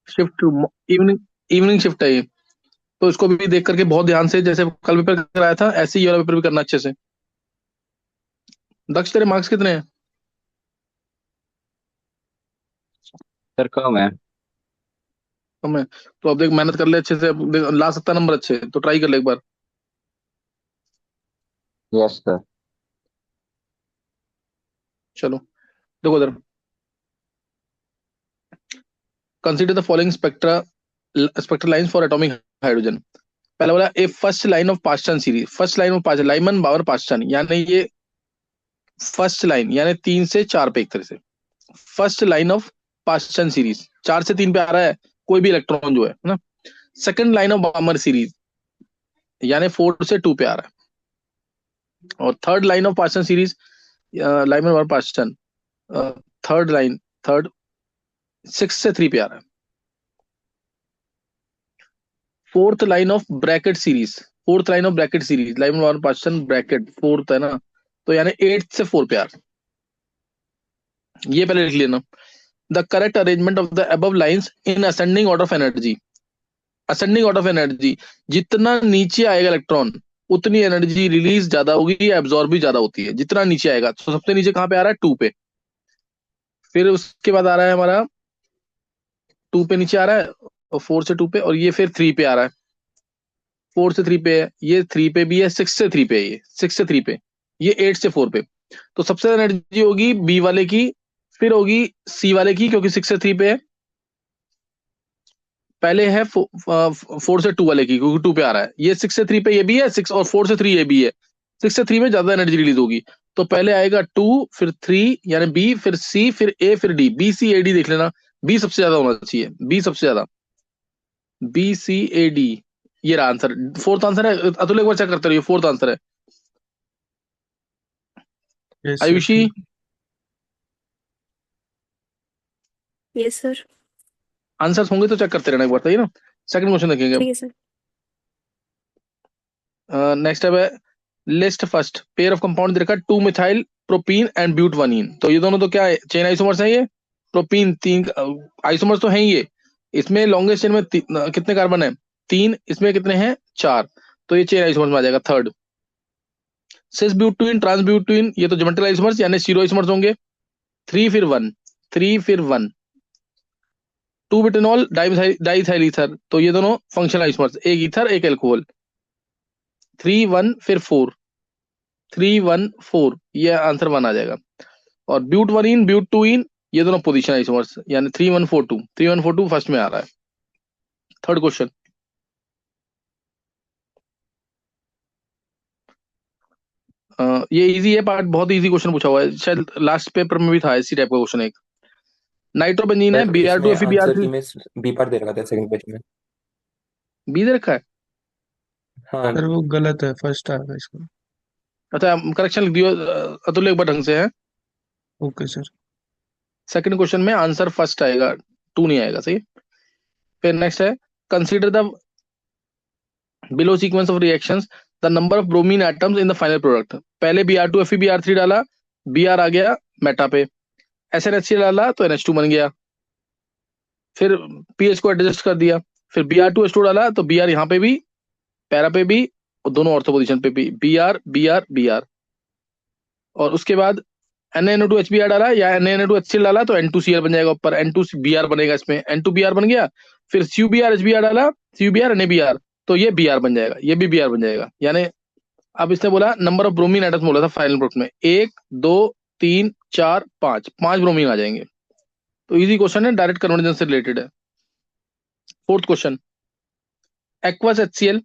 Shift, evening, evening shift है ये। तो इसको भी देख करके बहुत ध्यान से, जैसे कल पेपर कराया था ऐसे ही ये वाला पेपर भी करना अच्छे से। दक्ष तेरे मार्क्स कितने हैं? सर कम है। कम है? तो अब देख, मेहनत कर ले अच्छे से, अब देख, ला सकता है नंबर अच्छे, तो ट्राई कर ले एक बार। Yes sir. चलो देखो उधर, consider the following spectra, spectral lines for atomic hydrogen. पहला बोला a first line of Paschen series, first line of Paschen, Lyman Balmer Paschen, यानी ये फर्स्ट लाइन यानी 3 से 4 पे, एक तरह से first line of Paschen series 4 से 3 पे आ रहा है कोई भी इलेक्ट्रॉन जो है ना। Second line of Balmer series यानी 4 से 2 पे आ रहा है। और third line of Paschen series, Lyman Balmer Paschen, third line, third 6 से 3 पे आ रहा है। Fourth line of Brackett series, fourth line of Brackett series, Lyman Balmer Paschen Brackett fourth है ना, तो यानी 8 से 4 पे आ रहा है। ये पहले लिख लेना। The correct arrangement of the above lines in ascending order of energy, ascending order of energy, जितना नीचे आएगा इलेक्ट्रॉन उतनी एनर्जी रिलीज ज्यादा होगी या एब्जॉर्ब भी ज्यादा होती है, जितना नीचे आएगा। तो सबसे नीचे कहाँ पे आ रहा है? 2 पे। फिर उसके बाद आ रहा है हमारा 2 पे नीचे आ रहा है, और 4 से 2 पे, और ये फिर 3 पे आ रहा है। 4 से 3 पे है, ये 3 पे भी है, 6 से 3 पे है, ये 6 से 3 पे, ये 8 से 4 पे। तो सबसे ज्यादा एनर्जी होगी बी वाले की, फिर होगी सी वाले की, क्योंकि 6 से 3 पे है। पहले है 4 से 2 वाले की, क्योंकि 2 पे आ रहा है। ये 6 से 3 पे ये भी है, 6 और 4 से 3 ये भी है। 6 से 3 में ज्यादा एनर्जी रिलीज होगी। तो पहले आएगा 2, फिर 3 यानी बी, फिर सी, फिर ए, फिर D, B C A D देख लेना। बी सबसे ज्यादा होना चाहिए, बी सबसे ज्यादा, बी सी ए डी। ये रहा आंसर, फोर्थ आंसर है। अतुल एक बार चेक करते रहिए, फोर्थ आंसर है। यस सर आयुषी, ठीक। Yes sir. आंसर होंगे तो चेक करते रहना एक बार, सही है ना। सेकंड क्वेश्चन देखेंगे। ठीक है सर। नेक्स्ट है, list first pair of compound दे रखा है, 2 मिथाइल प्रोपीन एंड ब्यूटवनीन। तो ये दोनों तो क्या है? चेन आइसोमर्स है ये। प्रोपीन 3 आइसोमर्स तो हैं ये। इसमें लॉन्गेस्ट चेन में कितने कार्बन है? 3। इसमें कितने हैं? 4। तो ये चेन आइसोमर्स में आ जाएगा थर्ड। सिस ब्यूटवीन, ट्रांस ब्यूटवीन, ये तो ज्योमेट्रिकल आइसोमर्स यानी जीरो आइसोमर्स होंगे। 3 फिर 1, 3 फिर 1। 2 बुटेनॉल डाइथाइल ईथर, तो ये दोनों फंक्शनल आइसोमर्स, एक ईथर एक एल्कोहल। 3 1 फिर 4, 3 1 4, ये आंसर 1 आ जाएगा। और ब्यूटवरीन ब्यूटूइन, ये दोनों पोजीशन आइसोमर्स, यानी 3 1 4 2, 3 1 4 2 फर्स्ट में आ रहा है। थर्ड क्वेश्चन, ये इजी है पार्ट, बहुत इजी क्वेश्चन पूछा हुआ है, शायद लास्ट पेपर में भी था इसी टाइप का क्वेश्चन एक। नाइट्रोबेंजीन है, सर बी आर टू इसमें एफ बी आर आंसर की थ्री में बी पार्ट दे रखा था सेकंड क्वेश्चन में। बी दे रखा है। हाँ। सर वो गलत है, फर्स्ट आएगा इसका। अच्छा, करेक्शन लिख दियो अतुल एक बार ढंग से है। Okay sir. सेकंड क्वेश्चन में आंसर फर्स्ट आएगा, 2 नहीं आएगा, सही। फिर नेक्स्ट है, consider the below sequence of reactions the number of bromine atoms in the final product. पहले B R two F B R three डाला, बी आर आ गया मेटा पे, एस एन एच सी डाला तो NH2 बन गया। फिर पीएच को एडजस्ट कर दिया, फिर B R two H two डाला तो बी आर यहाँ पे भी, पैरा पे भी, और दोनों ऑर्थो पोजिशन पे भी, B R B R B R. और उसके बाद NaNO2 HBr डाला या NaNO2 HCl डाला तो N2Cl बन जाएगा ऊपर, N2Br बनेगा, इसमें N2Br बन गया। फिर CuBr HBr डाला, CuBr NaBr, तो ये Br बन जाएगा, ये भी Br बन जाएगा। यानी अब इसने बोला नंबर ऑफ ब्रोमीन एटम्स बोला था फाइनल प्रोडक्ट में, 1 2 3 4 5, 5 ब्रोमीन आ जाएंगे। तो इजी क्वेश्चन है, डायरेक्ट कन्वर्जन से रिलेटेड है। Fourth question, aqueous HCl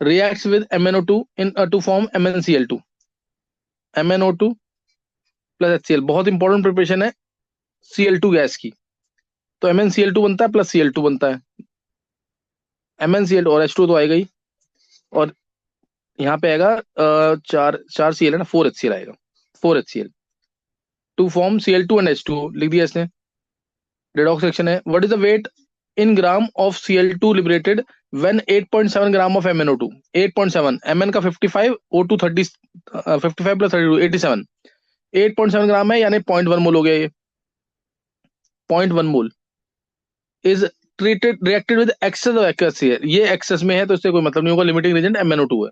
reacts with MnO2 in to form MnCl2, MnO2 plus HCl, बहुत इंपॉर्टेंट प्रिपरेशन है Cl2 गैस की। तो MnCl2 बनता है प्लस Cl2 बनता है, MnCl और H2 तो आएगा ही। और यहाँ पे आएगा 4 Cl है ना, 4 HCl आएगा, 4 HCl to form Cl2 and H2 लिख दिया इसने। रिडॉक्स रिएक्शन है, what is the weight in gram of Cl2 liberated when 8.7 gram of MnO2। 8.7, Mn का 55, O2 30, 55 प्लस 32 87, 8.7 ग्राम है यानी 0.1 मोल हो गया ये। 0.1 mole is treated reacted with excess of accuracy है, ये एक्सेस में है तो इससे कोई मतलब नहीं होगा, लिमिटिंग रीजन MnO2 है।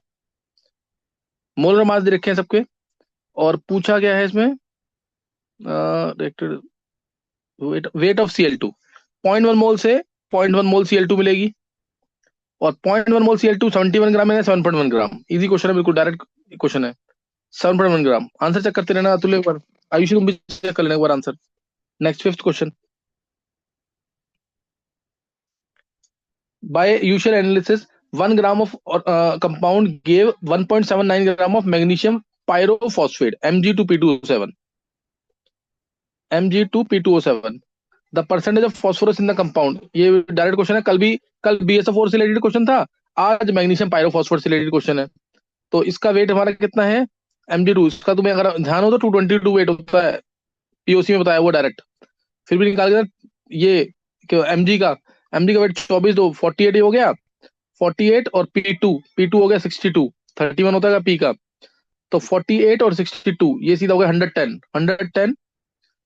मोलर मास दे रखे हैं सबके, और पूछा गया है इसमें वेट ऑफ Cl2, 0.1 मोल से 0.1 मोल Cl2 मिलेगी, और 0.1 मोल Cl2 71 ग्राम है, 7.1 ग्राम। इजी क्वेश्चन है, बिल्कुल डायरेक्ट क्वेश्चन है। 7.1 ग्राम। आंसर चेक करते रहना अतुल, एक बार आयुषी तुम भी चेक कर लेना एक बार answer. Next 5th question. By usual analysis, 1 gram of compound gave 1.79 gram of magnesium pyrophosphate, Mg2P2O7. Mg2P2O7. The percentage of phosphorus in the compound, ये डायरेक्ट क्वेश्चन है, कल BSO4 से रिलेटेड क्वेश्चन था, आज मैग्नीशियम पायरोफॉस्फेट से related question है। तो इसका वेट हमारा कितना है, Mg2, इसका तुम्हें अगर ध्यान हो तो 222 वेट होता है, POC में बताया वो डायरेक्ट, फिर भी निकाल के ये Mg का वेट 24, तो 48 हो गया, 48 और P2 हो गया 62, 31 होता है P का, तो 48 और 62 ये सीधा हो गया 110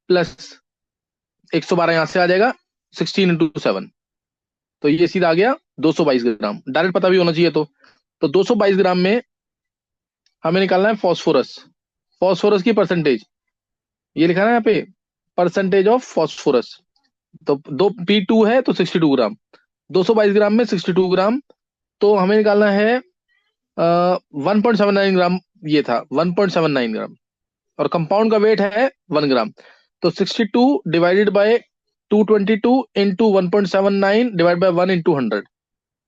प्लस 112 यहां से आ जाएगा, 16 इंटू 7, तो ये सीधा आ गया 222 ग्राम। डायरेक्ट पता भी होना चाहिए। तो 222 ग्राम में हमें निकालना है फॉस्फोरस की परसेंटेज, ये लिखा है ना यहाँ पे, परसेंटेज ऑफ फॉस्फोरस। तो P2 है तो 62 ग्राम, 222 ग्राम में 62 ग्राम, तो हमें निकालना है 1.79 ग्राम, ये था 1.79 ग्राम, और कंपाउंड का वेट है 1 ग्राम, तो 62 divided by 222 into 1.79 divide by 1 into 100,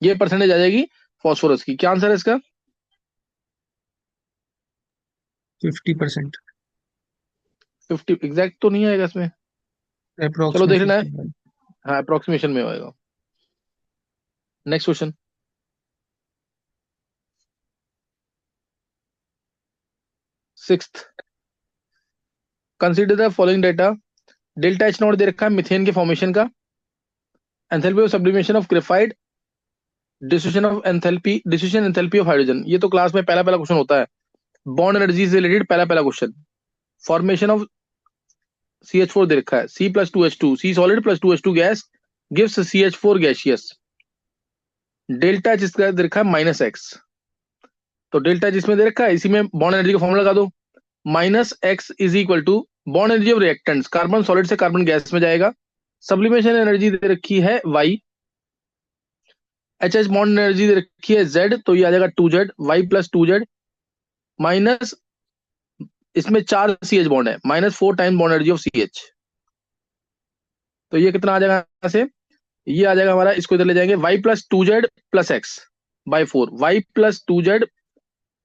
ये परसेंटेज आ जाएगी फॉस्फोरस की। क्या आंसर है इसका? 50%। 50 एग्जैक्ट तो नहीं आएगा इसमें, चलो देख लेना है, हाँ अप्रोक्सीमेशन में होएगा। Next question. Sixth, consider the following data. Delta H not they रखा है मिथेन के फॉर्मेशन का, enthalpy of sublimation of graphite, distribution enthalpy of hydrogen, ये तो क्लास में पहला क्वेश्चन होता है, बॉन्ड एनर्जी से रिलेटेड पहला क्वेश्चन। फॉर्मेशन ऑफ CH4 दे रखा है, C+2H2, C solid plus 2H2 gas gives CH4 gaseous. Delta H इसका दे रखा है -x, तो डेल्टा जिसमें दे रखा है इसी में बॉन्ड एनर्जी का फॉर्मूला लगा दो, -x is equal to bond energy of reactants, carbon solid से कार्बन गैस में जाएगा, सब्लिमेशन एनर्जी दे रखी है y, HH बॉन्ड एनर्जी दे रखी है z, तो ये आ जाएगा 2z, y plus 2z minus, इसमें 4 CH बॉन्ड है, -4 time bound energy of CH, तो ये कितना आ जाएगा यहाँ से, ये आ जाएगा हमारा, इसको इधर ले जाएंगे, y plus 2z plus x by 4, y plus 2z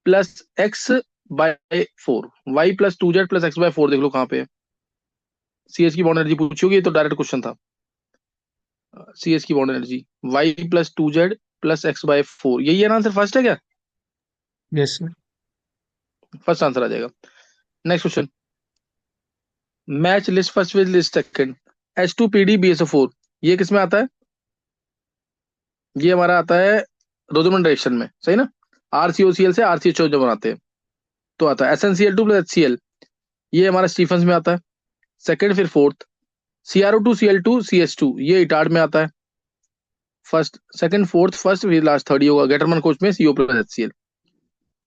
plus x by 4, y plus 2z plus x by 4, देख लो कहाँ पे CH की बॉन्ड एनर्जी पूछी होगी, तो डायरेक्ट क्वेश्चन था। CH की bond energy y plus 2z plus x by 4, यही है ना आंसर? फर्स्ट है क्या? Yes sir. फर्स्ट आंसर आ जाएगा। Next question, match list first with list second, H2PD BSO4, ये किसमें आता है? ये हमारा आता है रोजोमन रिएक्शन में, सही ना, RCOCl से RCHO जब बनाते हैं तो आता है SnCl2 प्लस HCl, ये हमारा स्टीफंस में आता है सेकंड, फिर फोर्थ CrO2Cl2 CH2, ये इटार्ड में आता है फर्स्ट, सेकंड फोर्थ फर्स्ट, फिर लास्ट थर्ड, ये होगा गेटरमन कोच में CO प्लस HCl,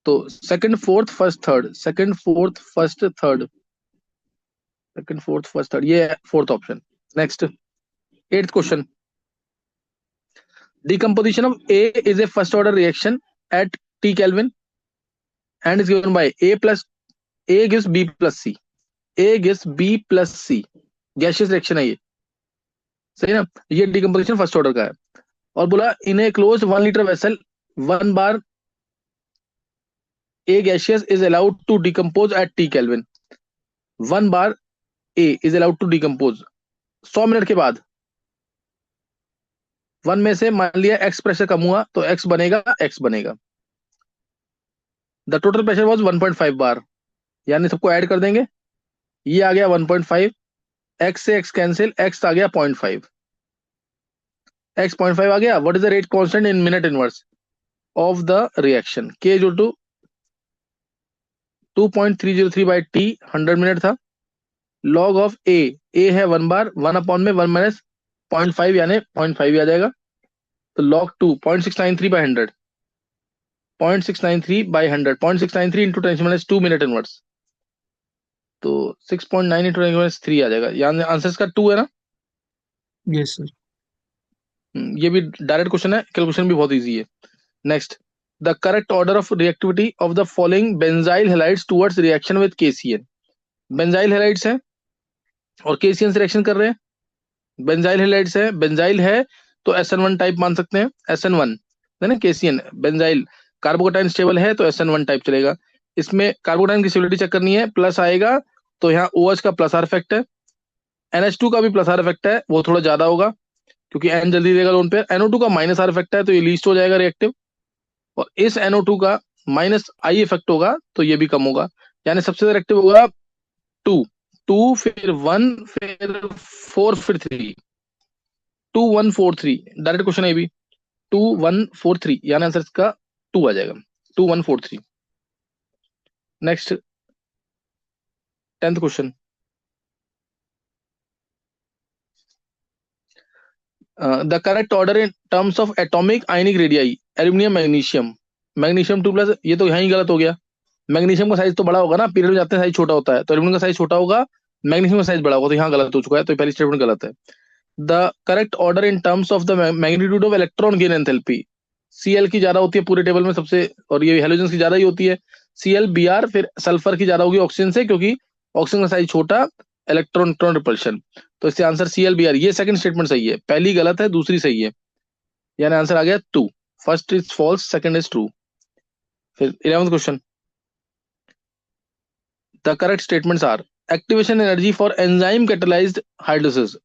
तो second fourth first third, second fourth first third, second fourth first third, ये fourth option. Next 8th question, decomposition of A is a first order reaction at T Kelvin and is given by A gives B plus C, A gives B plus C, gaseous reaction है ये, सही ना, ये decomposition first order का है, और बोला in a close 1 litre vessel 1 bar A gaseous is allowed to decompose at T Kelvin, 1 bar A is allowed to decompose 100 minute के बाद, 1 में से मान लिया x प्रेशर कम हुआ तो x बनेगा, द टोटल प्रेशर वाज 1.5 बार, यानी सबको ऐड कर देंगे, ये आ गया 1.5, x से x कैंसिल, x आ गया 0.5, x 0.5 आ गया। What is the rate constant in minute inverse of the reaction? K जो टू 2.303 बाई T 100 मिनट था, लॉग ऑफ ए है 1 बार, 1 अपॉन में 1 माइनस 0.5 यानी 0.5 आ जाएगा। तो log 2 0.693 by 100, 0.693 by 100, 0.693 into 10⁻² minute inverse, तो 6.9 इंटू 10⁻³ आ जाएगा। यानी आंसर इसका 2 है ना। Yes, sir. ये भी डायरेक्ट क्वेश्चन है, कैलकुलेशन भी बहुत इजी है। Next, the correct order of reactivity of the following benzyl halides towards reaction with KCl। Benzyl halides है और KCl से रिएक्शन कर रहे हैं। बेंजाइल हैलाइड्स है, बेंजाइल है तो SN1 टाइप मान सकते हैं, SN1 है ना। KCl बेंजाइल, कार्बोकेटाइन स्टेबल है तो SN1 टाइप चलेगा। इसमें कार्बोकेटाइन की स्टेबिलिटी चेक करनी है, प्लस आएगा तो यहाँ OH का प्लस आर इफेक्ट है, NH2 का भी प्लस आर इफेक्ट है, वो थोड़ा ज्यादा होगा क्योंकि N जल्दी देगा लोन पे। NO2 का माइनस आर इफेक्ट है तो ये लीस्ट हो जाएगा रिएक्टिव, और इस NO2 का माइनस आई इफेक्ट होगा तो ये भी कम होगा, यानी सबसे रिएक्टिव होगा 2, 2 फिर 1 फिर 4 फिर 3, 2 1 4 3। डायरेक्ट क्वेश्चन है ये भी, 2 1 4 3 यानी आंसर इसका 2 आ जाएगा, 2 1 4 3। Next 10th question, the correct order in terms of atomic ionic radii, aluminium magnesium, magnesium 2+, ये तो यहाँ ही गलत हो गया। मैग्नीशियम का साइज तो बड़ा होगा ना, पीरियड में जाते हैं साइज छोटा होता है, तो एल्यूमिनियम का साइज छोटा होगा, मैग्नीशियम का साइज बड़ा होगा, तो यहाँ गलत हो चुका है, तो पहली स्टेटमेंट गलत है। The correct order in terms of the magnitude of electron gain enthalpy, Cl की ज्यादा होती है पूरे टेबल में सबसे, और ये हेलोजन की ज्यादा ही होती है। Cl Br, फिर सल्फर की ज्यादा होगी ऑक्सीजन से, क्योंकि ऑक्सीजन का साइज छोटा, इलेक्ट्रॉन न्यूट्रॉन रिपल्शन, तो इससे आंसर Cl Br। ये सेकंड स्टेटमेंट सही है, पहली गलत है, दूसरी सही है, यानी आंसर आ गया 2। First is false, second is true. फिर 11th question, the correct statements are activation energy for enzyme catalysed hydrolysis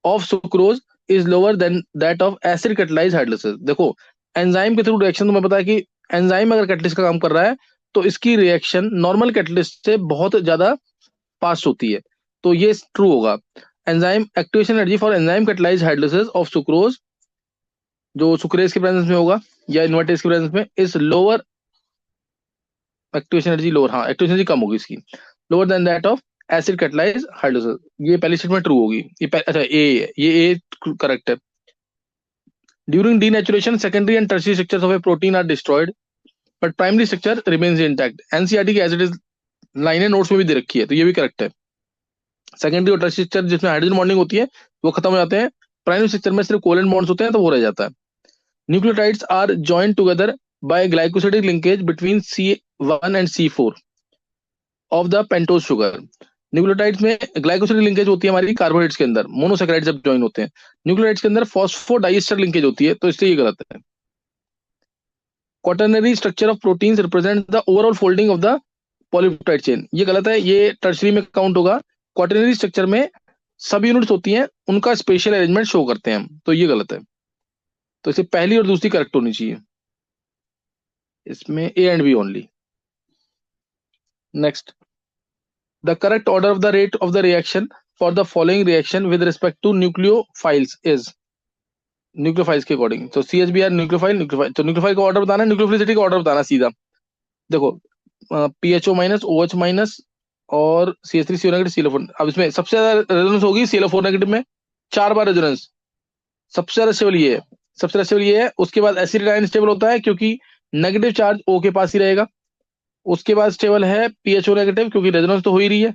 of sucrose is lower than that of acid catalysed hydrolysis. देखो, एंजाइम के थ्रू रिएक्शन, तुम्हें पता है कि enzyme अगर catalyst का काम कर रहा है तो इसकी रिएक्शन नॉर्मल कैटलिस्ट से बहुत ज्यादा फास्ट होती है, तो ये ट्रू होगा। Enzyme activation energy for enzyme catalysed hydrolysis of sucrose, जो सुक्रेज के प्रेजेंस में होगा या इन्वर्टेज के प्रेजेंस में, is lower, activation energy lower, हाँ एक्टिवेशन एनर्जी कम होगी इसकी, lower than that of acid catalysed hydrolysis. ये पहली स्टेटमेंट ट्रू होगी। अच्छा ये करेक्ट है। During denaturation secondary and tertiary structures of a protein are destroyed but primary structure remains intact. NCERT की एज इट इज लाइनें नोट्स में भी दे रखी है, तो ये भी करेक्ट है। सेकेंडरी और टर्शियरी स्ट्रक्चर जिसमें हाइड्रोजन बॉन्डिंग होती है वो खत्म हो जाते हैं, प्राइमरी स्ट्रक्चर में सिर्फ कोवेलेंट बॉन्ड्स होते हैं तो वो रह जाता है। Nucleotides are joined together by glycosidic linkage between C1 and C4 of the pentose sugar. Nucleotides में ग्लाइकोसिडिक लिंकेज होती है हमारी कार्बोहाइड्रेट्स के अंदर, मोनोसैकेराइड जब ज्वाइन होते हैं। न्यूक्लियोटाइड्स के अंदर फॉस्फोडाइएस्टर लिंकेज होती है, तो इसलिए ये गलत है। Quaternary structure of proteins represent the overall folding of the polypeptide chain, ये गलत है, ये टर्शरी में काउंट होगा। क्वाटरनरी स्ट्रक्चर में सब यूनिट्स होती हैं, उनका स्पेशल अरेंजमेंट शो करते हैं हम, तो ये गलत है। तो इसे पहली और दूसरी करेक्ट होनी चाहिए, इसमें A and B only. Next, the correct order of the rate of the reaction for the following reaction with respect to nucleophiles is, nucleophiles के अकॉर्डिंग, तो CHBr न्यूक्लियोफाइल, तो न्यूक्लियोफाइल का ऑर्डर बताना है, न्यूक्लियोफिलिसिटी का ऑर्डर बताना सीधा। देखो PHO माइनस, OH माइनस और CH3CO नेगेटिव, CL4। अब इसमें सबसे ज्यादा रेजोनेंस होगी CL4 नेगेटिव में, 4 बार रेजोनेंस, सबसे ज्यादा स्टेबल ये है, सबसे ज्यादा स्टेबल ये है। उसके बाद एसिड आयन स्टेबल होता है क्योंकि नेगेटिव चार्ज O के पास ही रहेगा। उसके बाद स्टेबल है PHO नेगेटिव क्योंकि रेजोनेंस तो हो ही रही है,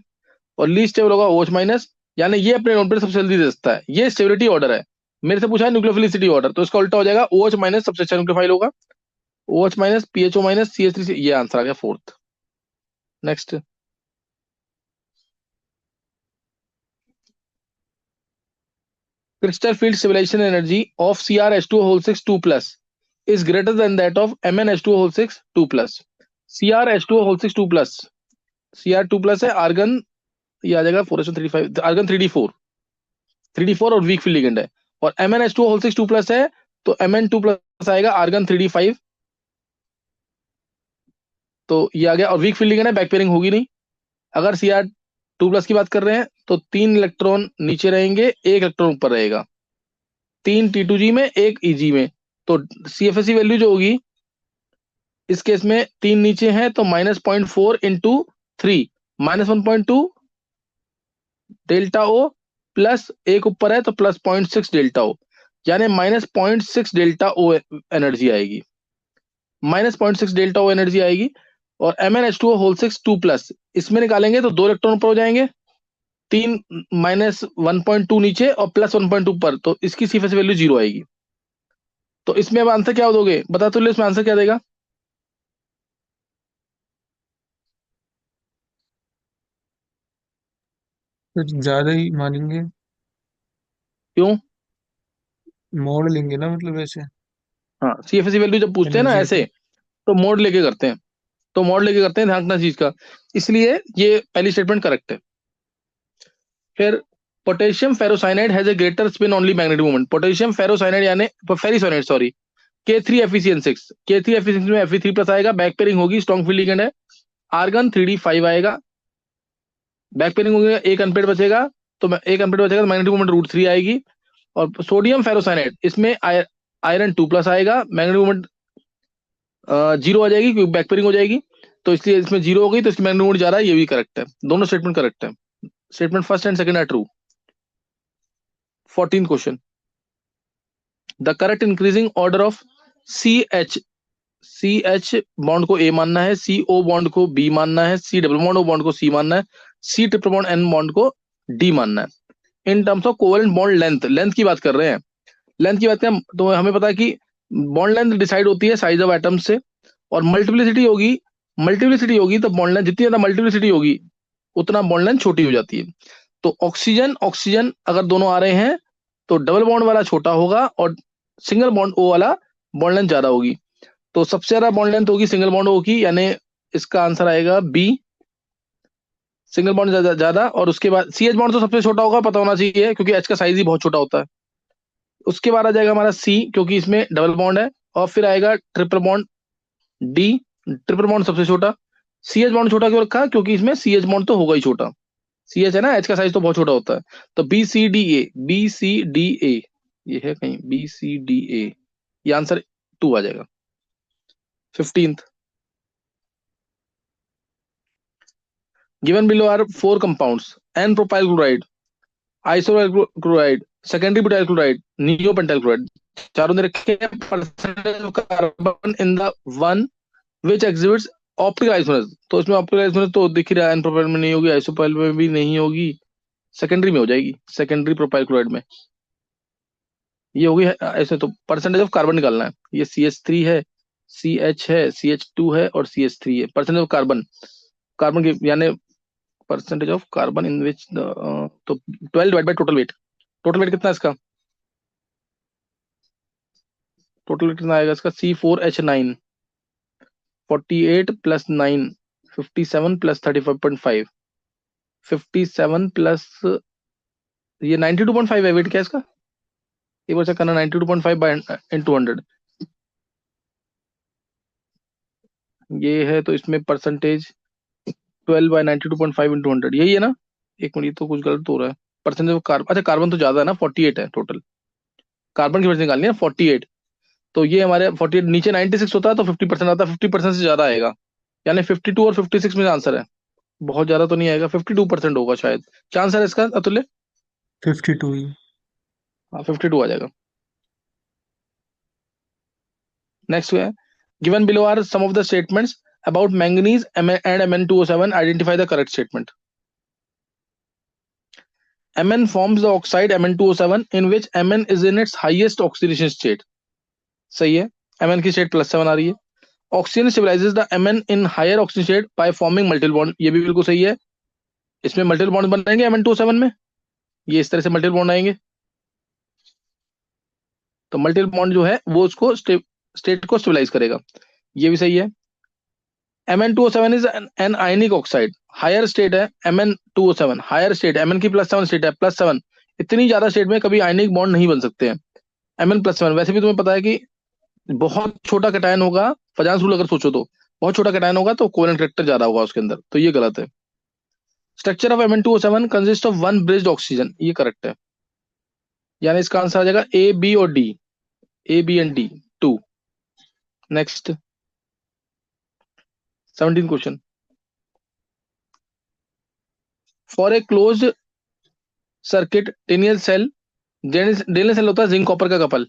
और लीस्ट स्टेबल होगा OH माइनस, यानी ये अपने नोट पर सबसे जल्दी दे सकता है। ये स्टेबिलिटी ऑर्डर है, मेरे से पूछा है न्यूक्लियोफिलिसिटी ऑर्डर, तो इसका उल्टा हो जाएगा, OH माइनस सबसे अच्छा न्यूक्लियोफाइल होगा, OH minus PHO minus CH3, ये आंसर आ गया 4th। Next, crystal field stabilization energy of CrH2O6 2+ is greater than that of MnH2O6 2+। CrH2O6 2+, Cr2+ है, आर्गन ये आ जाएगा 4s35, आर्गन 3d4, 3d4 और वीक फील्ड लिगेंड है, और MnH2O6 2+ है तो Mn2+ आएगा, आर्गन 3d5, तो ये आ गया, और वीक फील्ड लिगेंड है, बैक पेयरिंग होगी नहीं। अगर Cr2+ की बात कर रहे हैं तो 3 इलेक्ट्रॉन नीचे रहेंगे, 1 इलेक्ट्रॉन ऊपर रहेगा, 3 T2G में 1 EG में, तो CFSE वैल्यू जो होगी इस केस में 3 नीचे हैं तो -0.4 इंटू 3, -1.2 डेल्टा ओ प्लस एक ऊपर है तो प्लस 0.6 डेल्टा ओ, यानी माइनस 0.6 डेल्टा ओ एनर्जी आएगी, माइनस 0.6 डेल्टा ओ एनर्जी आएगी। और MnH2O होल 6 2 प्लस, इसमें निकालेंगे तो 2 इलेक्ट्रॉन ऊपर हो जाएंगे, 3 माइनस 1.2 नीचे और प्लस 1.2 पर, तो इसकी सी वैल्यू 0 आएगी। तो इसमें अब आंसर क्या दोगे, बता तो लो इसमें आंसर क्या देगा। कुछ ज्यादा ही मानेंगे, क्यों? मोड़ लेंगे ना मतलब ऐसे हाँ, सी वैल्यू जब पूछते हैं ना एनर्जी ऐसे, को। तो मोड लेके करते हैं, तो मोड लेके करते हैं, ध्यान रखना चीज का। इसलिए ये पहली स्टेटमेंट करेक्ट है। फिर potassium ferrocyanide has a greater spin only magnetic moment, potassium ferrocyanide यानी फेरिसाइनाइड sorry, K3 Fe6, K3 Fe6 में Fe3 प्लस आएगा, बैक पेयरिंग होगी, स्ट्रॉन्ग फील्ड लिगेंड है। आर्गन 3D5 आएगा, बैक पेयरिंग होगी, एक अनपेड बचेगा, तो एक अनपेड बचेगा तो मैग्नेटिक मोमेंट √3 आएगी। और सोडियम फेरोसाइनाइड, इसमें आयरन 2 प्लस आएगा, मैग्नेटिक मोमेंट 0 आ जाएगी क्योंकि बैक पेयरिंग हो जाएगी, तो इसलिए इसमें 0 हो गई, तो इसकी मैग्नेटिक मोमेंट जा रहा है, ये भी करेक्ट है, दोनों स्टेटमेंट करेक्ट है। Statement first and second are true. 14th question, the correct increasing order of C H bond को ए मानना है, सी ओ बॉन्ड को बी मानना है, C double bond O bond को सी मानना है, C triple bond N bond को डी मानना है। In terms of covalent bond length, length की बात कर रहे हैं, लेंथ की बात करें तो हमें पता है कि बॉन्ड लेंथ डिसाइड होती है साइज ऑफ एटम से, और मल्टीप्लिसिटी होगी तो बॉन्ड लेंथ, जितनी ज्यादा मल्टीप्लिसिटी होगी उतना बॉन्ड लेंथ छोटी हो जाती है। तो ऑक्सीजन ऑक्सीजन अगर दोनों आ रहे हैं तो डबल बॉन्ड वाला छोटा होगा और सिंगल बॉन्ड ओ वाला बॉन्ड लेंथ ज्यादा होगी, तो सबसे ज्यादा बॉन्ड लेंथ होगी सिंगल बॉन्ड ओ की, यानी इसका आंसर आएगा बी, सिंगल बॉन्ड ज्यादा। और उसके बाद सी एच बॉन्ड तो सबसे छोटा होगा, पता होना चाहिए क्योंकि एच का साइज ही बहुत छोटा होता है। उसके बाद आ जाएगा हमारा सी, क्योंकि इसमें डबल बॉन्ड है, और फिर आएगा triple bond D, triple bond सबसे छोटा। सी एच बॉन्ड छोटा क्यों रखा, क्योंकि इसमें सी एच बॉन्ड तो होगा ही छोटा, सी एच है ना, एच का साइज तो बहुत छोटा होता है। तो बी सी डी ए, ये है कहीं BCDA, ये आंसर 2 आ जाएगा। 15th, given below are 4 compounds, n propyl chloride, isopropyl chloride, secondary butyl chloride, neopentyl chloride, चारों ने रखे हैं percentage of carbon in the one which exhibits optical isomers, तो इसमें ऑप्टिकल आइसोमर्स तो दिख ही रहा है, एन प्रोपाइल में नहीं होगी, आइसोप्रोपाइल में भी नहीं होगी, सेकेंडरी में हो जाएगी, सेकेंडरी प्रोपाइल क्लोराइड में ये होगी ऐसे। तो परसेंटेज ऑफ कार्बन निकालना है, ये CH3 है, CH है, CH2 है और CH3 है, परसेंटेज ऑफ कार्बन, कार्बन की यानी परसेंटेज ऑफ कार्बन इन विच, तो 12 divide by total weight, total weight कितना है इसका, टोटल वेट कितना आएगा इसका, C4H9, 48 प्लस 9, 57 प्लस 35.5, 57 प्लस, ये 92.5 है, वेट क्या है इसका, एक बार चेक करना, 92.5 बाय इंटू 100, ये है, तो इसमें परसेंटेज 12 बाय 92.5 इंटू 100, यही है ना, एक मिनट, ये तो कुछ गलत हो रहा है, परसेंटेज ऑफ कार्बन, अच्छा कार्बन तो ज्यादा है ना, 48 है टोटल, कार्बन की वजह निकालनी है ना 48, तो ये हमारे 48 नीचे 96 होता है तो 50% आता है, 50% से ज्यादा आएगा, यानी 52 और 56 में आंसर है, बहुत ज्यादा तो नहीं आएगा, 52% होगा शायद, क्या आंसर है इसका अतुल्य। 52 ही। हाँ 52 आ जाएगा। नेक्स्ट है, given below are some of the statements about manganese and Mn2O7, identify the correct statement. Mn forms the oxide Mn2O7 in which Mn is in its highest oxidation state, सही है, Mn की state +7 आ रही है। Oxygen stabilises the Mn in higher oxygen state by forming multiple bond, ये भी बिल्कुल सही है, इसमें मल्टीपल बॉन्ड बनेंगे Mn2O7 में, ये इस तरह से मल्टीपल बॉन्ड आएंगे, तो मल्टीपल बॉन्ड जो है वो उसको स्टेट को स्टेबलाइज करेगा, ये भी सही है। Mn2O7 is an ionic oxide, higher state है Mn2O7, हायर स्टेट, Mn की +7 स्टेट है, +7, इतनी ज्यादा स्टेट में कभी आयनिक बॉन्ड नहीं बन सकते हैं, Mn+7, वैसे भी तुम्हें पता है कि बहुत छोटा कैटायन होगा, फजांस रूल अगर सोचो तो बहुत छोटा कैटायन होगा तो कोवेलेंट कैरेक्टर ज्यादा होगा उसके अंदर, तो ये गलत है। Structure of Mn2O7 consist of one bridged oxygen, ये करेक्ट है, यानी इसका आंसर आ जाएगा A B और D, A B and D 2। Next 17 question, for a closed circuit, Daniell cell, Daniell cell होता है जिंक कॉपर का couple.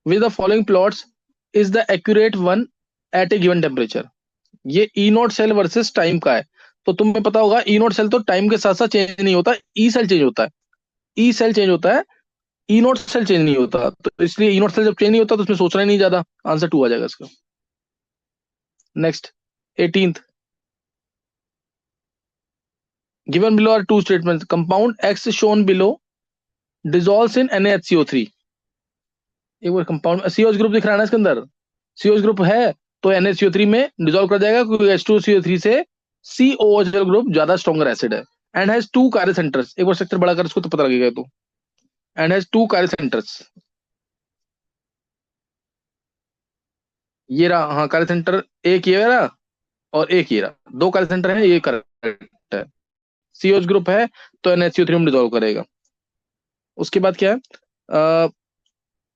With the following plots is the accurate one at a given temperature. ये E naught cell versus time का है। तो तुम्हें पता होगा ई नोट सेल तो टाइम के साथ साथ चेंज नहीं होता, ई सेल चेंज होता है। ई सेल चेंज होता है, ई नोट सेल चेंज नहीं होता। तो इसलिए ई नोट सेल जब चेंज नहीं होता तो उसमें सोचना ही नहीं ज्यादा, आंसर 2 आ जाएगा इसका। Next 18th, given below are two statements. Compound X shown below dissolves in NaHCO3। एक बार कंपाउंड COH ग्रुप दिख रहा है ना इसके अंदर, COH ग्रुप है तो NaCO3 में डिसॉल्व कर जाएगा क्योंकि H2CO3 से COH ग्रुप ज्यादा स्ट्रॉन्गर एसिड है। एंड हैज टू कार्य सेंटर्स, एक बार स्ट्रक्चर बड़ा कर इसको तो पता लगेगा। तो एंड हैज टू कार्य सेंटर्स, ये रहा, हाँ कार्य सेंटर एक ये रहा और एक ये रहा, दो कार्य सेंटर है, ये करेक्ट है। COH ग्रुप है तो NaCO3 में डिसॉल्व करेगा। उसके बाद क्या है,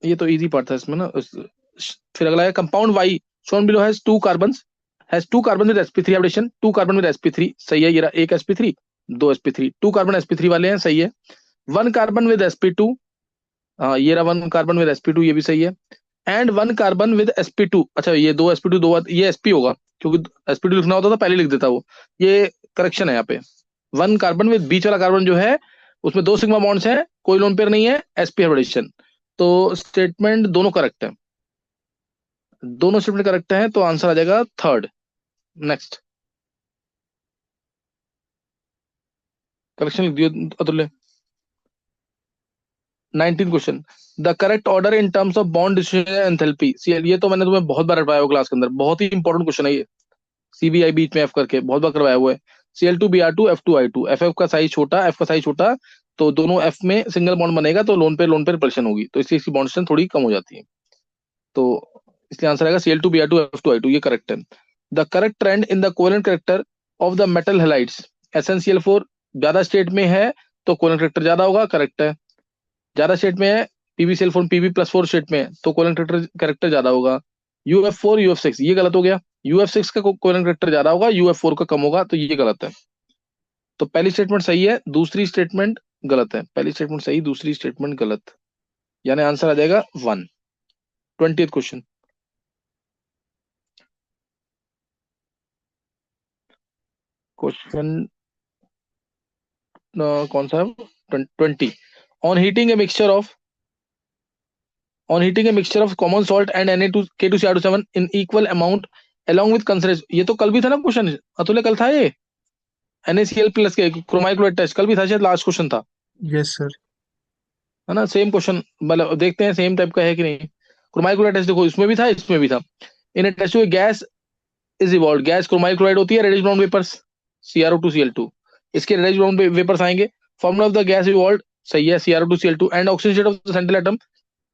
ये तो इजी पार्ट था इसमें ना। फिर अगला है compound Y shown below has two carbon with sp3 addition, two carbon with sp3, सही है। ये रहा एक sp3 दो sp3, टू कार्बन sp3 वाले हैं, सही है। वन कार्बन विद sp2, हाँ ये रहा वन कार्बन विद sp2, ये भी सही है। And one carbon with sp2, अच्छा ये दो sp2 दो ये sp होगा क्योंकि sp2 लिखना होता था पहले लिख देता वो, ये करेक्शन है यहाँ पे। वन कार्बन विद बीच वाला कार्बन जो है उसमें दो सिग्मा बॉन्ड्स हैं, कोई लोन पेयर नहीं है, sp एडिशन। तो स्टेटमेंट दोनों करेक्ट है, दोनों स्टेटमेंट करेक्ट है, तो आंसर आ जाएगा 3rd। नेक्स्ट करेक्शन लिख दियो अतुल्य। 19th question, the correct order in terms of bond distribution enthalpy. ये तो मैंने तुम्हें बहुत बार पढ़ाया हुआ क्लास के अंदर, बहुत ही इंपॉर्टेंट क्वेश्चन है ये। CBI बीच में एफ करके बहुत बार करवाया हुआ है। Cl2Br2 F2I2, FF का साइज छोटा, F का साइज छोटा, तो दोनों F में सिंगल बॉन्ड बनेगा तो लोन पे रिपल्शन होगी, तो इसलिए इसकी बॉन्ड स्ट्रेंथ थोड़ी कम हो जाती है। तो इसलिए आंसर आएगा Cl2Br2 F2I2, ये करेक्ट है। The correct trend in the covalent character of the metal halides, SnCl4 ज्यादा स्टेट में है तो कोवेलेंट कैरेक्टर ज्यादा होगा, करेक्ट है। ज्यादा स्टेट में है, PbCl4 Pb+4 स्टेट में है तो कोवेलेंट कैरेक्टर ज्यादा होगा। UF4 UF6 ये गलत हो गया, UF6 का कोवेलेंट कैरेक्टर ज्यादा होगा, UF4 का कम होगा, तो ये गलत है। तो पहली स्टेटमेंट सही है, दूसरी स्टेटमेंट गलत है। पहली स्टेटमेंट सही, दूसरी स्टेटमेंट गलत, यानी आंसर आ जाएगा 1। 20th क्वेश्चन, क्वेश्चन कौन सा है, 20। On heating a mixture of common salt and Na2K2Cr2 in equal amount along with concentration, ये तो कल भी था ना क्वेश्चन अतुल्य, कल था ये NaCl प्लस के क्रोमाइल क्लोराइड टेस्ट, कल भी था शायद, लास्ट क्वेश्चन था, यस सर। है ना। सेम क्वेश्चन, मतलब देखते हैं सेम टाइप का है कि नहीं। क्रोमाइल क्लोराइड टेस्ट देखो, इसमें भी था इसमें भी था। इन टेस्ट हुए gas is evolve, gas chromyl chloride होती है, रेडिश ब्राउन वेपर्स CrO2Cl2, इसके रेडिश ब्राउन वेपर्स आएंगे। Formula of the gas evolve, सही है, CrO2Cl2 and oxygen state of the central atom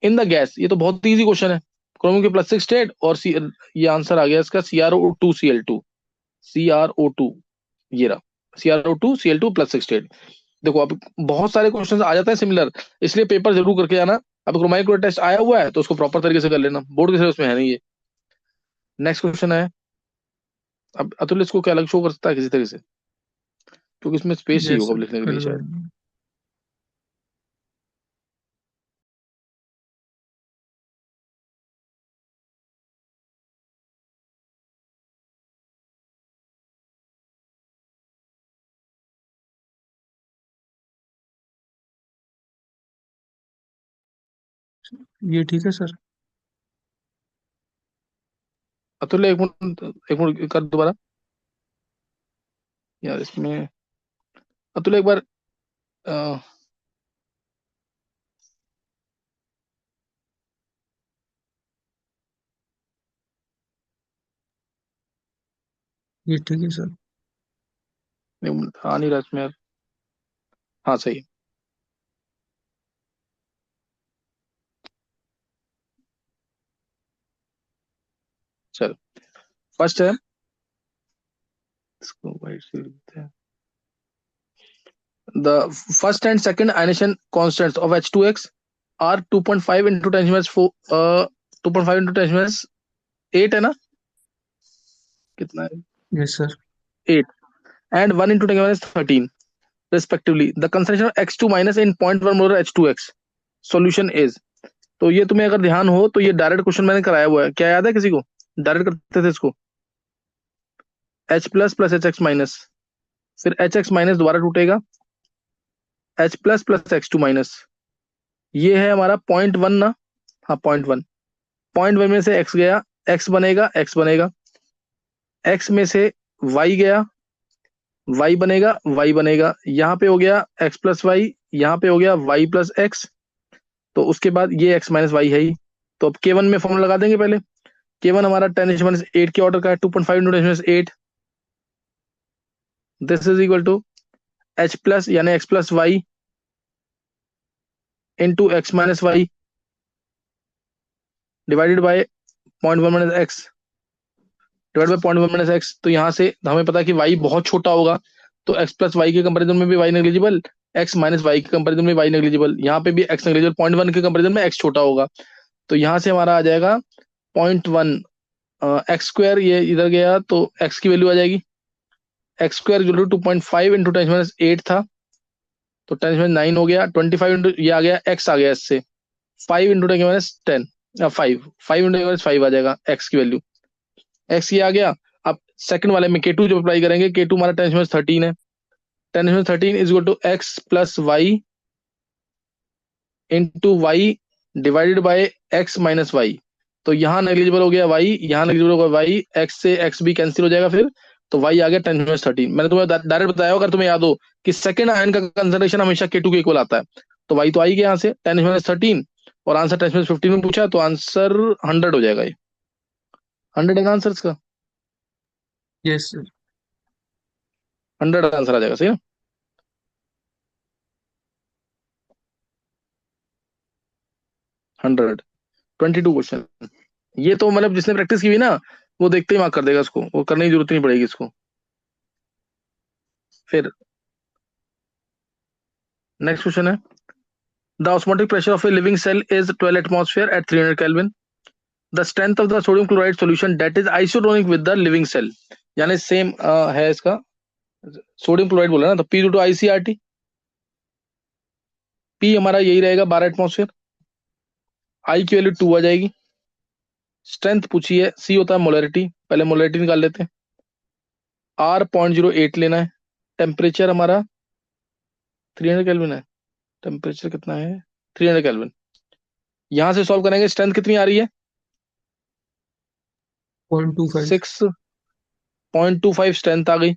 in the gas, ये तो बहुत इजी क्वेश्चन है। क्रोमियम के +6 स्टेट और ये आंसर आ गया इसका CrO2Cl2, CrO2, ये रहा CrO2Cl2 +6 स्टेट। देखो अब बहुत सारे क्वेश्चंस आ जाते हैं सिमिलर, इसलिए पेपर जरूर करके जाना। अब क्रोमाइल क्लोराइड टेस्ट आया हुआ है तो उसको प्रॉपर तरीके से कर लेना, बोर्ड के सिलेबस में है नहीं ये। नेक्स्ट क्वेश्चन है, अब अतुल इसको क्या अलग शो कर सकता है किसी तरीके से, क्योंकि इसमें स्पेस चाहिए यस होगा सर, लिखने के लिए शायद। ये ठीक है सर। अतुल एक मिनट कर दोबारा यार इसमें। अतुल एक बार अ, ये ठीक है सर। एक मिनट, आ नहीं रहा इसमें यार। हाँ सही है। चल फर्स्ट है, इसको वाइट से लिखते हैं। The first and second ionization constants of H2X are 2.5 into 10 minus 4, 2.5 into 10 minus 8 है ना, कितना है, yes sir. 8, and 1 into 10 minus 13। respectively. The concentration of X2 minus in 0.1 molar H2X. Solution is. तो ये तुम्हें अगर ध्यान हो तो ये डायरेक्ट क्वेश्चन मैंने कराया हुआ है, क्या याद है किसी को? डायरेक्ट करते थे इसको, H plus plus HX minus, फिर HX माइनस दोबारा टूटेगा, H plus plus X2 minus, ये है हमारा 0.1 ना, हाँ 0.1, 0.1 में से X गया, X बनेगा, X बनेगा, X में से Y गया, Y बनेगा, Y बनेगा, यहाँ पे हो गया X प्लस वाई, यहाँ पे हो गया Y प्लस एक्स, तो उसके बाद ये X माइनस वाई है ही। तो अब K1 में फॉर्मूला लगा देंगे पहले। K1 हमारा 10⁻8 के ऑर्डर का है, 2.5 into 10⁻8, this is equal to H plus यानी X plus Y into X minus Y divided by 0.1 minus X divide by 0.1 minus X. तो यहाँ से हमें पता है कि y बहुत छोटा होगा, तो x प्लस वाई के कंपेरिजन में भी y negligible, x minus Y के कंपेरिजन में y नेग्लिजिबल, यहाँ पे भी x नेग्लिजिबल, 0.1 के कंपेरिजन में x छोटा होगा। तो यहाँ से हमारा आ जाएगा 0.1 एक्स स्क्वायर, ये इधर गया तो x की वैल्यू आ जाएगी, X square equal to 2.5 into 10⁻8 था, तो 10⁻9 हो गया, 25 इंटू ये आ गया, x आ गया इससे 5 इंटू 10⁻10, 5 इंटू 10⁻5 आ जाएगा x की वैल्यू, x ये आ गया। अब सेकंड वाले में K2 जब अप्लाई करेंगे, K2 हमारा 10⁻13 है, 10⁻13 is equal to x plus Y into Y divided by x minus Y. तो यहाँ नेग्लिजिबल हो गया y, यहाँ नेग्लिजिबल हो गया y, x से x भी कैंसिल हो जाएगा, फिर तो y आ गया 10⁻13। मैंने तुम्हें डायरेक्ट बताया, अगर तुम्हें याद हो कि सेकंड आयन का कंसंट्रेशन हमेशा K2 के इक्वल आता है, तो y तो आई गया यहाँ से 10⁻13 और आंसर 10⁻15 में पूछा, तो आंसर 100 हो जाएगा, ये 100 है आंसर इसका, यस सर। 100 आंसर आ जाएगा, सही ना? Hundred 22 question. ये तो मतलब जिसने प्रैक्टिस की हुई ना, वो देखते ही मार्क कर देगा, इसको वो करने की जरूरत नहीं पड़ेगी इसको। फिर नेक्स्ट क्वेश्चन है, the osmotic pressure of a living cell is 12 atmosphere at 300 kelvin. The strength of the sodium chloride solution that is isotonic with the living cell, यानी सेम है इसका, सोडियम क्लोराइड बोला ना, तो P टू ICRT, P हमारा यही रहेगा 12 atmosphere, I की वैल्यू 2 आ जाएगी, स्ट्रेंथ पूछी है, C होता है मोलरिटी, पहले मोलरिटी निकाल लेते हैं, R 0.08 लेना है, टेम्परेचर हमारा 300 केल्विन है, टेम्परेचर कितना है 300 केल्विन, यहां से सॉल्व करेंगे, स्ट्रेंथ कितनी आ रही है 0.25। 6.25 स्ट्रेंथ आ गई,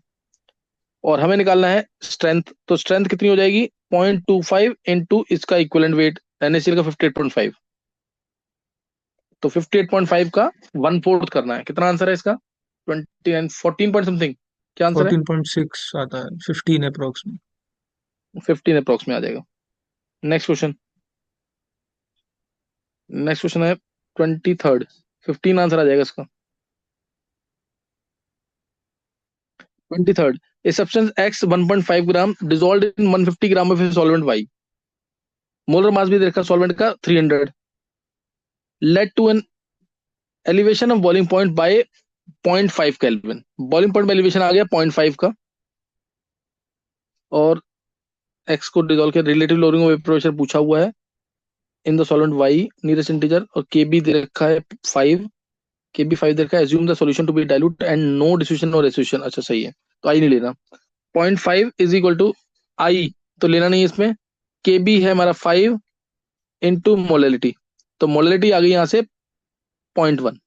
और हमें निकालना है स्ट्रेंथ, तो स्ट्रेंथ कितनी हो जाएगी 0.25 इंटू इसका इक्विवेलेंट वेट NaCl का 58.5, तो 58.5 का 1/4 करना है, कितना आंसर है इसका 29 14 पॉइंट समथिंग, क्या आंसर है 14.6 आता है, 15 अप्रोक्स में। 15 अप्रोक्स में आ जाएगा। नेक्स्ट क्वेश्चन, नेक्स्ट क्वेश्चन है 23rd, 15 आंसर आ जाएगा इसका। 23rd, a substance X 1.5 gram dissolved in 150 gram of a solvent Y, molar mass भी देखा सॉल्वेंट का 300, led to an elevation of boiling point by 0.5 kelvin, boiling point में elevation आ गया 0.5 का, और X को डिसॉल्व किया, relative lowering of vapour pressure पूछा हुआ है in the solvent Y nearest integer, और KB दे रखा है 5, KB 5 दे रखा है, assume the solution to be dilute and no dissolution or resolution, अच्छा सही है, तो I नहीं लेना, 0.5 इज इक्वल टू I तो लेना नहीं इसमें, KB है हमारा 5 इंटू मोलैलिटी, तो मोलैलिटी आ गई यहाँ से 0.1,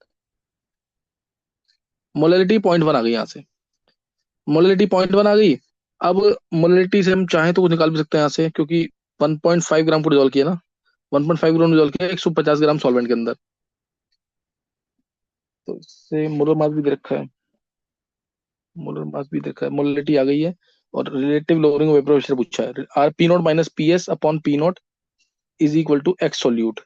मोलैलिटी 0.1 आ गई यहाँ से, मोलैलिटी 0.1 आ गई। अब मोलैलिटी से हम चाहें तो कुछ निकाल भी सकते हैं यहाँ से, क्योंकि 1.5 ग्राम को डिजोल्व किया ना, 1.5 ग्राम डिजोल्व किया 150 ग्राम सॉल्वेंट के अंदर, तो इससे मोलर मास भी दे रखा है, मोलर मास भी देखा है, मोलैलिटी आ गई है, और relative lowering of vapour pressure पूछा है, R P nought minus PS upon P nought is equal to X solute,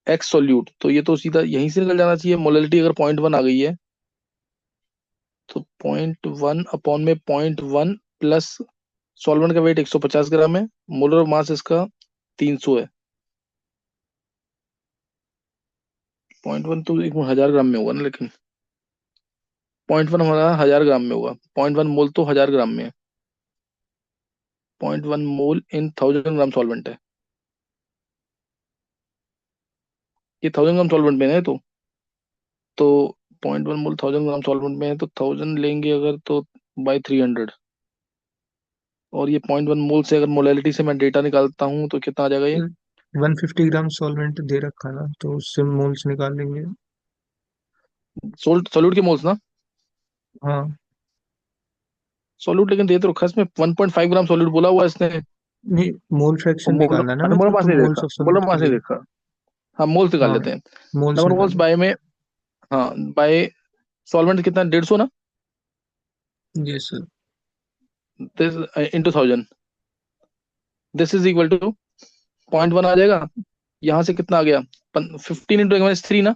X solute, तो ये तो सीधा यहीं से निकल जाना चाहिए, मोलैलिटी अगर 0.1 आ गई है, तो 0.1 अपॉन में 0.1 प्लस सॉल्वेंट का वेट 150 ग्राम है, मोलर मास इसका 300 है, 0.1 तो 1000 ग्राम में होगा ना, लेकिन 0.1 हमारा 1000 ग्राम में होगा, 0.1 मोल तो 1000 ग्राम में है, 0.1 मोल इन 1000 ग्राम सॉल्वेंट है, ये 1000 ग्राम सॉल्वेंट में है तो 0.1 मोल 1000 ग्राम सॉल्वेंट में है तो 1000 लेंगे अगर तो बाई 300, और ये 0.1 मोल से अगर मोलैलिटी से मैं डेटा निकालता हूँ तो कितना आ जाएगा ये? 150 ग्राम सॉल्वेंट दे रखा ना, तो उससे मोल्स निकाल लेंगे। सोल्यूट के मोल्स ना, हाँ सोल्यूट लेकिन दे तो रखा है इसमें, 1.5 ग्राम सोल्यूट बोला हुआ है इसने। नहीं, मोल फ्रैक्शन मोल निकालना है ना, अच्छा, मोल मतलब मास तो नहीं मोल्स देखा, ऑफ मोल सॉल्यूट के मास नहीं लिए। देखा। हाँ मोल्स निकाल हाँ, लेते हैं। मोल्स नंबर ऑफ मोल्स निकालो। बाय में, हाँ बाय सॉल्वेंट कितना, 150 ना, yes sir. This into 1000, this is equal to 0.1 आ जाएगा। यहाँ से कितना आ गया, 15 × 3 ना,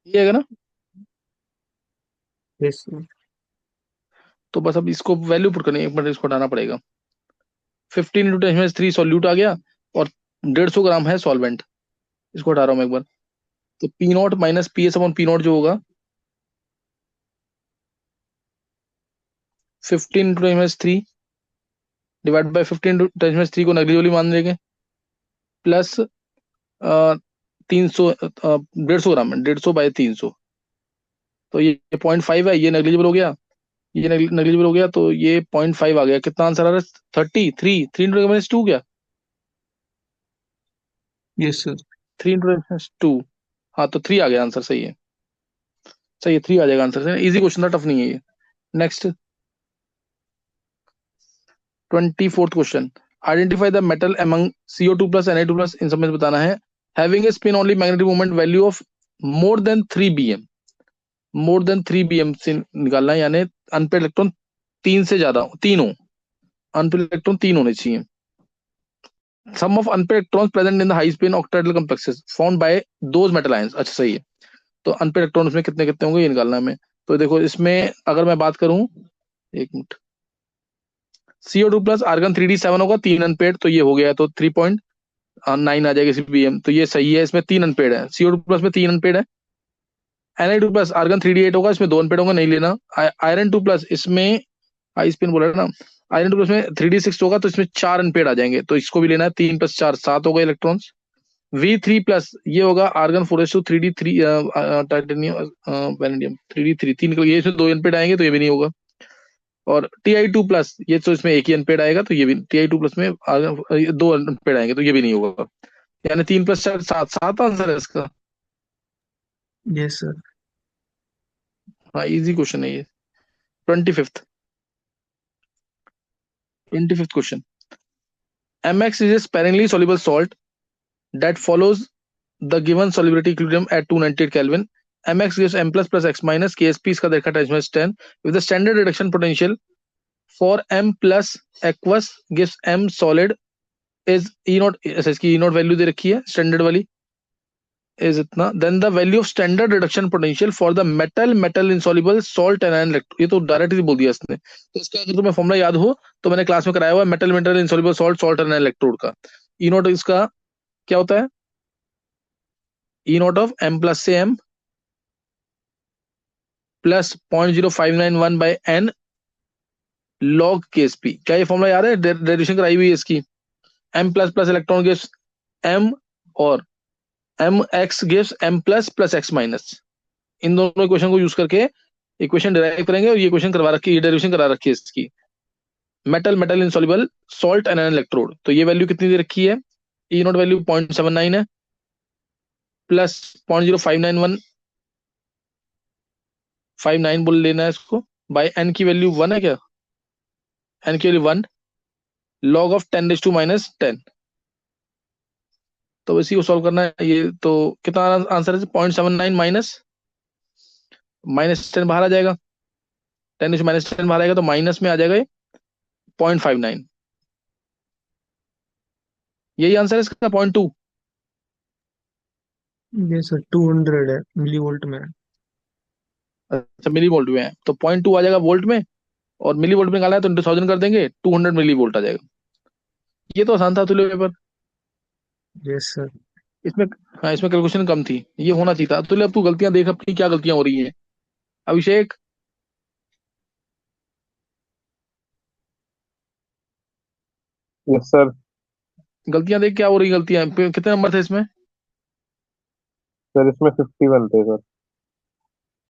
ये आएगा ना। Yes sir. तो बस अब इसको वैल्यू पुट करनी है, एक मिनट इसको हटाना पड़ेगा। 15 × 10⁻³ सॉल्यूट आ गया, और 150 ग्राम है सॉल्वेंट, इसको हटा रहा हूँ मैं एक बार। तो P nought minus P S upon P not जो होगा, 15 × 10⁻³ डिवाइड बाई 15 × 10⁻³ को नेगलिजिबली मान लेंगे, प्लस 300, 150 ग्राम है, 150/300, तो ये 0.5 है, ये नेगलिजिबल हो गया, ये नेगलिजिबल हो गया, तो ये 0.5 आ गया। कितना आंसर आ रहा है? 33, 3 × 10⁻², क्या यस सर। 3 × 10⁻², हाँ तो 3 आ गया आंसर, सही है, सही है, 3 आ जाएगा आंसर। इजी क्वेश्चन था, टफ नहीं है ये। Next 24th question, identify the metal among CO2 plus Na2 plus, इन सब में से बताना है, having a spin only magnetic moment value of more than 3 bm, more than 3 bm से निकालना है, यानी अनपेड इलेक्ट्रॉन 3 से ज्यादा, 3 हो, अनपेड इलेक्ट्रॉन 3 होने चाहिए। Sum of unpaired electrons present in the high spin octahedral complexes found by those metal ions, अच्छा सही है। तो अनपेड इलेक्ट्रॉन उसमें कितने कितने होंगे ये निकालना है हमें। तो देखो इसमें अगर मैं बात करूं, एक minute, CO2 plus argon 3d7 होगा, 3 अनपेड, तो ये हो गया, तो 3.9 आ जाएगा CPM, तो ये सही है, इसमें 3 अनपेड है, CO2 प्लस में 3 अनपेड है। Na2 प्लस आर्गन 3d8 होगा, इसमें 2 अनपेड होगा, नहीं लेना। आयरन 2 प्लस, इसमें हाई स्पिन बोला है ना, आयरन 2 प्लस में 3d6 होगा, तो इसमें 4 अनपेड आ जाएंगे, तो इसको भी लेना है। 3 + 4 7 हो गए इलेक्ट्रॉन्स। V3 प्लस ये होगा argon 4s2 3d3 titanium vanadium 3d3, 3 निकल गया, इसमें 2 अनपेड आएंगे, तो ये भी नहीं होगा। और Ti2 प्लस, ये तो इसमें एक ही अनपेड आएगा, तो ये भी Ti2 प्लस में आर्गन 2 अनपेड आएंगे, तो ये भी नहीं होगा। यानी 3 + 4 7, 7 आंसर है इसका। Yes sir. हाँ इजी क्वेश्चन है ये। 25th 25th question, MX is a sparingly soluble salt that follows the given solubility equilibrium at 298 Kelvin. MX gives M plus plus X minus, KSP इसका देखा था 10 with the standard reduction potential for M plus aqueous gives M solid is E naught, ऐसा इसकी E naught value दे रखी है standard वाली, is इतना, then the value of standard reduction potential for the metal insoluble salt and electro, ये तो direct ही बोल दिया इसने। तो इसका अगर तुम्हें फॉर्मूला याद हो तो मैंने क्लास में कराया हुआ है, metal insoluble salt and electrode का। ई नॉट इसका क्या होता है, ई नॉट ऑफ M प्लस से M plus 0.0591/n log KSP। क्या ये फॉर्मूला याद है, डेरिवेशन कराई हुई है इसकी। M plus plus electron gives M, और MX gives M plus plus X minus, इन दोनों इक्वेशन को यूज करके इक्वेशन डिराइव करेंगे, और ये इक्वेशन करवा रखी है, डेरिवेशन करा रखी है इसकी। Metal insoluble salt and electrode, तो ये वैल्यू कितनी दे रखी है, ई नॉट वैल्यू 0.79 है, प्लस 0.0595 बोल लेना है इसको, बाय एन की वैल्यू 1 है क्या, एन की वैल्यू 1 log ऑफ 10⁻⁻10, तो इसी को सॉल्व करना है। ये तो कितना आंसर है, 0.79 माइनस 10 बाहर आ जाएगा, 10⁻⁻10 बाहर आएगा, तो माइनस में आ जाएगा 0.59, यही आंसर है इसका। 0.2, यस सर, 200 है, मिली वोल्ट में है। अच्छा मिली वोल्ट में है, तो 0.2 आ जाएगा वोल्ट में, और मिली वोल्ट में निकाला है तो 1000 कर देंगे, 200 मिली वोल्ट आ जाएगा। ये तो आसान था तुल्य पेपर, यस सर। इसमें, हाँ इसमें कैलकुलेशन कम थी, ये होना चाहिए था तुल्य। अब तू गलतियां देख अपनी क्या गलतियां हो रही हैं। अभिषेक यस सर। गलतियां देख क्या हो रही गलतियां, कितने नंबर थे इसमें? सर इसमें 51 थे सर।